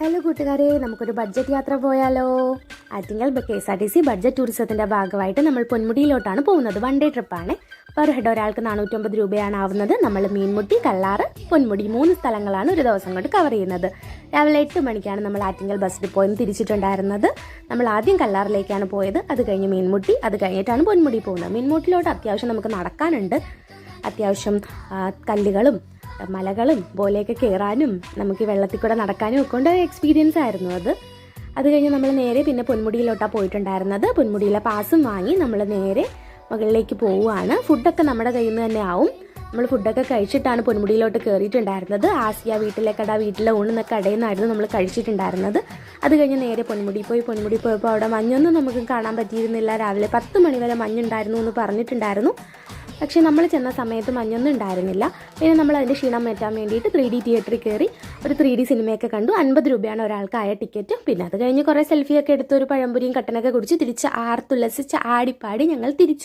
Hello കൂട്ടുകാരെ, നമുക്കൊരു budget യാത്ര പോയാലോ? ആറ്റിങ്ങൽ KSRTC ബഡ്ജറ്റ് ടൂറിസത്തിൻ്റെ ഭാഗമായിട്ട് നമ്മൾ പൊന്മുടിയിലോട്ടാണ് പോകുന്നത്. വൺ ഡേ ട്രിപ്പാണ്. പെർ ഹെഡ് ഒരാൾക്ക് 450 രൂപയാണ് ആവുന്നത്. നമ്മൾ മീൻമുട്ടി, കല്ലാറ്, പൊന്മുടി 3 സ്ഥലങ്ങളാണ് ഒരു ദിവസം കൊണ്ട് കവർ ചെയ്യുന്നത്. രാവിലെ 8 മണിക്കാണ് നമ്മൾ ആറ്റിങ്ങൽ ബസ് ഡിപ്പോയിൽ നിന്ന് തിരിച്ചിട്ടുണ്ടായിരുന്നത്. നമ്മൾ ആദ്യം കല്ലാറിലേക്കാണ് പോയത്. അത് കഴിഞ്ഞ് മീൻമുട്ടി, അത് കഴിഞ്ഞിട്ടാണ് പൊന്മുടി പോകുന്നത്. മീൻമുട്ടിലോട്ട് അത്യാവശ്യം നമുക്ക് നടക്കാനുണ്ട്. അത്യാവശ്യം കല്ലുകളും മലകളും പോലെയൊക്കെ കയറാനും നമുക്ക് വെള്ളത്തിൽ കൂടെ നടക്കാനും ഒക്കെ കൊണ്ട് എക്സ്പീരിയൻസ് ആയിരുന്നു അത് കഴിഞ്ഞ് നമ്മൾ നേരെ പിന്നെ പൊന്മുടിയിലോട്ടാണ് പോയിട്ടുണ്ടായിരുന്നത്. പൊന്മുടിയിലെ പാസും വാങ്ങി നമ്മൾ നേരെ മുകളിലേക്ക് പോവുകയാണ്. ഫുഡൊക്കെ നമ്മുടെ കയ്യിൽ നിന്ന് തന്നെ ആവും. നമ്മൾ ഫുഡൊക്കെ കഴിച്ചിട്ടാണ് പൊന്മുടിയിലോട്ട് കയറിയിട്ടുണ്ടായിരുന്നത്. ആസിയ വീട്ടിലെ ഊണെന്ന കടയിൽ നിന്നായിരുന്നു നമ്മൾ കഴിച്ചിട്ടുണ്ടായിരുന്നത്. അത് കഴിഞ്ഞ് നേരെ പൊന്മുടി പോയപ്പോൾ അവിടെ മഞ്ഞൊന്നും നമുക്ക് കാണാൻ പറ്റിയിരുന്നില്ല. രാവിലെ 10 മണി വരെ മഞ്ഞുണ്ടായിരുന്നു എന്ന് പറഞ്ഞിട്ടുണ്ടായിരുന്നു. പക്ഷേ നമ്മൾ ചെന്ന സമയത്ത് മഞ്ഞൊന്നും ഉണ്ടായിരുന്നില്ല. പിന്നെ നമ്മൾ അതിൻ്റെ ക്ഷീണം മാറ്റാൻ വേണ്ടിയിട്ട് 3D തിയേറ്ററിൽ കയറി ഒരു 3D സിനിമയൊക്കെ കണ്ടു. 50 രൂപയാണ് ഒരാൾക്കായ ടിക്കറ്റ്. പിന്നെ അത് കഴിഞ്ഞ് കുറേ സെൽഫിയൊക്കെ എടുത്ത് ഒരു പഴംപൊരിയും കട്ടനൊക്കെ കുടിച്ച് തിരിച്ച് ആർത്തുല്ലസിച്ച് ആടിപ്പാടി ഞങ്ങൾ തിരിച്ചു.